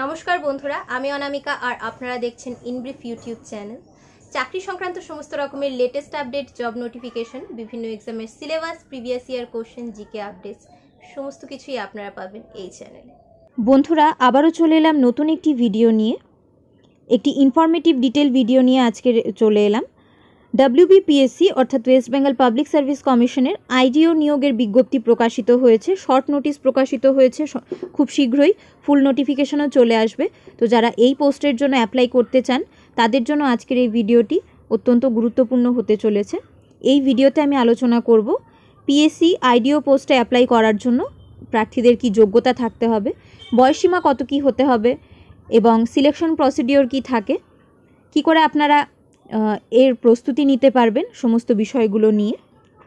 নমস্কার বন্ধুরা, আমি অনামিকা আর আপনারা দেখছেন ইনব্রিফ ইউটিউব চ্যানেল। চাকরি সংক্রান্ত সমস্ত রকমের লেটেস্ট আপডেট, জব নোটিফিকেশন, বিভিন্ন এক্সামের syllabus, previous year question, GK updates সমস্ত কিছুই আপনারা পাবেন এই চ্যানেলে। বন্ধুরা, আবারও চলে এলাম নতুন একটি ভিডিও নিয়ে, একটি ইনফরমেটিভ ডিটেল ভিডিও নিয়ে আজকে চলে এলাম। WBPSC অর্থাৎ ওয়েস্ট বেঙ্গল পাবলিক সার্ভিস কমিশনের আইডিও নিয়োগের বিজ্ঞপ্তি প্রকাশিত হয়েছে, শর্ট নোটিশ প্রকাশিত হয়েছে, খুব শীঘ্রই ফুল নোটিফিকেশনও চলে আসবে। তো যারা এই পোস্টের জন্য অ্যাপ্লাই করতে চান তাদের জন্য আজকের এই ভিডিওটি অত্যন্ত গুরুত্বপূর্ণ হতে চলেছে। এই ভিডিওতে আমি আলোচনা করব পিএসসি আইডিও পোস্টে অ্যাপ্লাই করার জন্য প্রার্থীদের কি যোগ্যতা থাকতে হবে, বয়সসীমা কত কি হতে হবে এবং সিলেকশন প্রসিডিওর কি থাকে, কি করে আপনারা এর প্রস্তুতি নিতে পারবেন, সমস্ত বিষয়গুলো নিয়ে।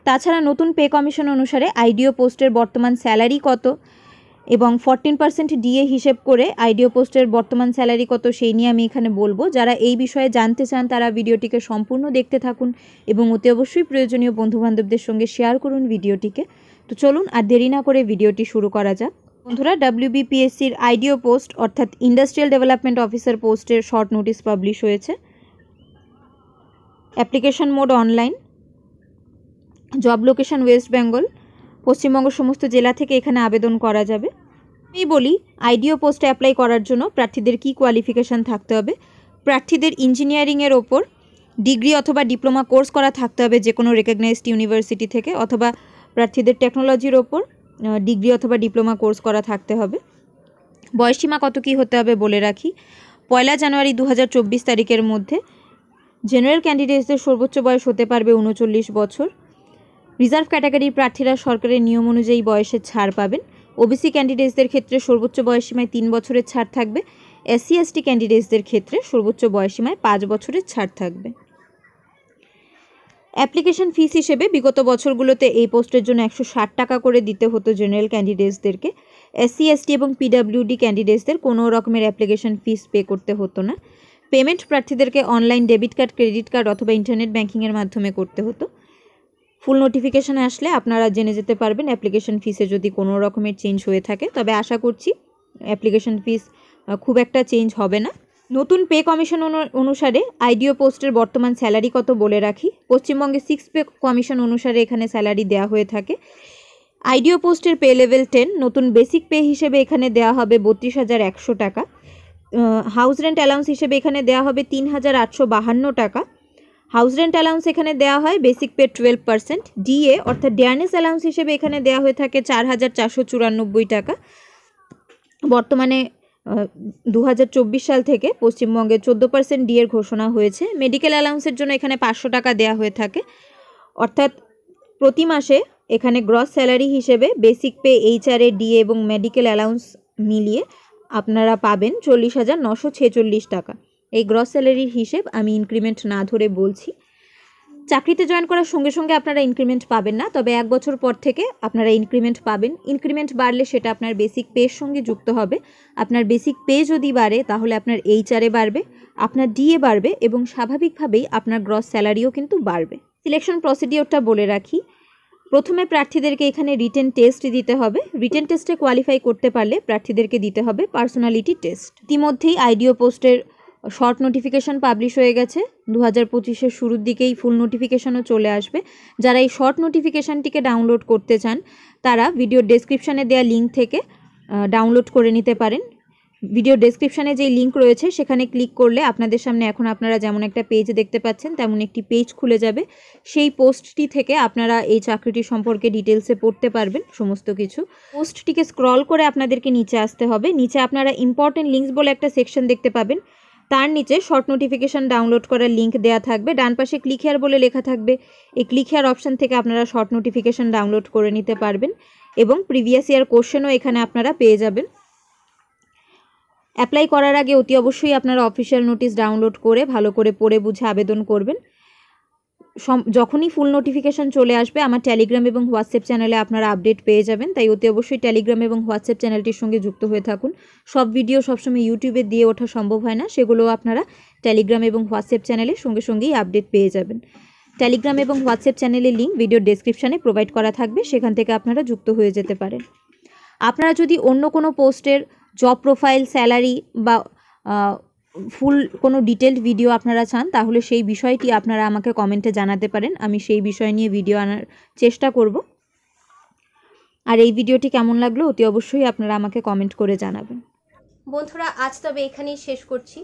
তাছাড়া নতুন পে কমিশন অনুসারে আইডিও পোস্টের বর্তমান স্যালারি কত এবং 14% ডিএ হিসেব করে আইডিও পোস্টের বর্তমান স্যালারি কত সেই নিয়ে আমি এখানে বলবো। যারা এই বিষয়ে জানতে চান তারা ভিডিওটিকে সম্পূর্ণ দেখতে থাকুন এবং অতি অবশ্যই প্রয়োজনীয় বন্ধুবান্ধবদের সঙ্গে শেয়ার করুন ভিডিওটিকে। তো চলুন আর দেরি না করে ভিডিওটি শুরু করা যাক। বন্ধুরা, WBPSCর আইডিও পোস্ট অর্থাৎ ইন্ডাস্ট্রিয়াল ডেভেলপমেন্ট অফিসার পোস্টের শর্ট নোটিশ পাবলিশ হয়েছে। Application mode online, job location West Bengal, Paschimbanga সমস্ত জেলা থেকে এখানে আবেদন করা যাবে। আমি বলি আইডিও পোস্টে অ্যাপ্লাই করার জন্য প্রার্থীদের কি কোয়ালিফিকেশান থাকতে হবে। প্রার্থীদের ইঞ্জিনিয়ারিংয়ের ওপর ডিগ্রি অথবা ডিপ্লোমা কোর্স করা থাকতে হবে যে কোনো রেকগনাইজড ইউনিভার্সিটি থেকে, অথবা প্রার্থীদের টেকনোলজির ওপর ডিগ্রি অথবা ডিপ্লোমা কোর্স করা থাকতে হবে। বয়সসীমা কত কি হতে হবে বলে রাখি, 1 জানুয়ারি 2024 তারিখের মধ্যে জেনারেল ক্যান্ডিডেটসদের সর্বোচ্চ বয়স হতে পারবে 39 বছর। রিজার্ভ ক্যাটাগরির প্রার্থীরা সরকারের নিয়ম অনুযায়ী বয়সের ছাড় পাবেন। ওবিসি ক্যান্ডিডেটসদের ক্ষেত্রে সর্বোচ্চ বয়সসীমায় 3 বছরের ছাড় থাকবে। SC ST ক্যান্ডিডেটসদের ক্ষেত্রে সর্বোচ্চ বয়সসীমায় 5 বছরের ছাড় থাকবে। অ্যাপ্লিকেশন ফিস হিসেবে বিগত বছরগুলোতে এই পোস্টের জন্য 160 টাকা করে দিতে হতো জেনারেল ক্যান্ডিডেটসদেরকে। SC ST এবং PWD ক্যান্ডিডেটসদের কোনো রকমের অ্যাপ্লিকেশন ফিস পে করতে হতো না। পেমেন্ট প্রার্থীদেরকে online debit card, credit card অথবা ইন্টারনেট ব্যাঙ্কিংয়ের মাধ্যমে করতে হতো। ফুল নোটিফিকেশানে আসলে আপনারা জেনে যেতে পারবেন অ্যাপ্লিকেশন ফিসে যদি কোনো রকমের চেঞ্জ হয়ে থাকে, তবে আশা করছি অ্যাপ্লিকেশন ফিস খুব একটা চেঞ্জ হবে না। নতুন পে কমিশন অনুসারে আইডিও পোস্টের বর্তমান স্যালারি কত বলে রাখি। পশ্চিমবঙ্গে 6 পে কমিশন অনুসারে এখানে স্যালারি দেওয়া হয়ে থাকে। আইডিও পোস্টের পে লেভেল 10, নতুন বেসিক পে হিসেবে এখানে দেওয়া হবে 32,100 টাকা। হাউস রেন্ট অ্যালাউন্স হিসেবে এখানে দেওয়া হবে 3,852 টাকা। হাউস রেন্ট অ্যালাউন্স এখানে দেওয়া হয় বেসিক পে 12%। ডিএ অর্থাৎ ডেয়ারনেস অ্যালাউন্স হিসেবে এখানে দেওয়া হয়ে থাকে 4,494 টাকা। বর্তমানে 2024 সাল থেকে পশ্চিমবঙ্গে 14% ডিএর ঘোষণা হয়েছে। মেডিকেল অ্যালাউন্সের জন্য এখানে 500 টাকা দেওয়া হয়ে থাকে। অর্থাৎ প্রতি মাসে এখানে গ্রস স্যালারি হিসেবে বেসিক পে, HRA, ডিএ এবং মেডিকেল অ্যালাউন্স মিলিয়ে আপনারা পাবেন 40,946 টাকা। এই গ্রস স্যালারির হিসেব আমি ইনক্রিমেন্ট না ধরে বলছি। চাকরিতে জয়েন করার সঙ্গে সঙ্গে আপনারা ইনক্রিমেন্ট পাবেন না, তবে 1 বছর পর থেকে আপনারা ইনক্রিমেন্ট পাবেন। ইনক্রিমেন্ট বাড়লে সেটা আপনার বেসিক পের সঙ্গে যুক্ত হবে। আপনার বেসিক পে যদি বাড়ে তাহলে আপনার HRA বাড়বে, আপনার ডিএ বাড়বে এবং স্বাভাবিকভাবেই আপনার গ্রস স্যালারিও কিন্তু বাড়বে। সিলেকশন প্রসিডিওরটা বলে রাখি, প্রথমে প্রার্থীদেরকে এখানে রিটেন টেস্ট দিতে হবে। রিটেন টেস্টে কোয়ালিফাই করতে পারলে প্রার্থীদেরকে দিতে হবে পার্সোনালিটি টেস্ট। ইতিমধ্যেই আইডিও পোস্টের শর্ট নোটিফিকেশান পাবলিশ হয়ে গেছে। 2025-এর শুরুর দিকেই ফুল নোটিফিকেশানও চলে আসবে। যারা এই শর্ট নোটিফিকেশানটিকে ডাউনলোড করতে চান তারা ভিডিও ডেসক্রিপশানে দেওয়া লিঙ্ক থেকে ডাউনলোড করে নিতে পারেন। ভিডিও ডেসক্রিপশানে যেই লিঙ্ক রয়েছে সেখানে ক্লিক করলে আপনাদের সামনে এখন আপনারা যেমন একটা পেজ দেখতে পাচ্ছেন তেমন একটি পেজ খুলে যাবে। সেই পোস্টটি থেকে আপনারা এই চাকরিটি সম্পর্কে ডিটেলসে পড়তে পারবেন সমস্ত কিছু। পোস্টটিকে স্ক্রল করে আপনাদেরকে নিচে আসতে হবে। নিচে আপনারা ইম্পর্টেন্ট লিঙ্কস বলে একটা সেকশন দেখতে পাবেন, তার নিচে শর্ট নোটিফিকেশান ডাউনলোড করার লিঙ্ক দেওয়া থাকবে। ডান পাশে ক্লিক হেয়ার বলে লেখা থাকবে। এই ক্লিক হেয়ার অপশান থেকে আপনারা শর্ট নোটিফিকেশান ডাউনলোড করে নিতে পারবেন এবং প্রিভিয়াস ইয়ার কোশ্চেনও এখানে আপনারা পেয়ে যাবেন। অ্যাপ্লাই করার আগে অতি অবশ্যই আপনারা অফিসিয়াল নোটিশ ডাউনলোড করে ভালো করে পড়ে বুঝে আবেদন করবেন। যখনই ফুল নোটিফিকেশান চলে আসবে আমার টেলিগ্রাম এবং হোয়াটসঅ্যাপ চ্যানেলে আপনারা আপডেট পেয়ে যাবেন, তাই অতি অবশ্যই টেলিগ্রাম এবং হোয়াটসঅ্যাপ চ্যানেলটির সঙ্গে যুক্ত হয়ে থাকুন। সব ভিডিও সবসময় ইউটিউবে দিয়ে ওঠা সম্ভব হয় না, সেগুলো আপনারা টেলিগ্রাম এবং হোয়াটসঅ্যাপ চ্যানেলের সঙ্গে সঙ্গেই আপডেট পেয়ে যাবেন। টেলিগ্রাম এবং হোয়াটসঅ্যাপ চ্যানেলের লিঙ্ক ভিডিও ডেসক্রিপশানে প্রোভাইড করা থাকবে, সেখান থেকে আপনারা যুক্ত হয়ে যেতে পারেন। আপনারা যদি অন্য কোনো পোস্টের জব প্রোফাইল, স্যালারি বা ফুল কোনো ডিটেলড ভিডিও আপনারা চান, তাহলে সেই বিষয়টি আপনারা আমাকে কমেন্টে জানাতে পারেন। আমি সেই বিষয় নিয়ে ভিডিও আনার চেষ্টা করব। আর এই ভিডিওটি কেমন লাগলো অতি অবশ্যই আপনারা আমাকে কমেন্ট করে জানাবেন। বন্ধুরা, আজ তবে এখানেই শেষ করছি।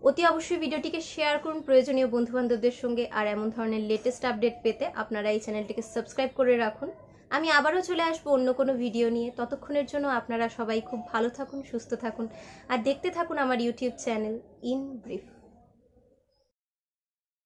অতি অবশ্যই ভিডিওটিকে শেয়ার করুন প্রয়োজনীয় বন্ধুবান্ধবদের সঙ্গে। আর এমন ধরনের লেটেস্ট আপডেট পেতে আপনারা এই চ্যানেলটিকে সাবস্ক্রাইব করে রাখুন। আমি আবারও চলে আসবো অন্য কোনো ভিডিও নিয়ে। ততক্ষণের জন্য আপনারা সবাই খুব ভালো থাকুন, সুস্থ থাকুন আর দেখতে থাকুন আমার ইউটিউব চ্যানেল ইন ব্রিফ।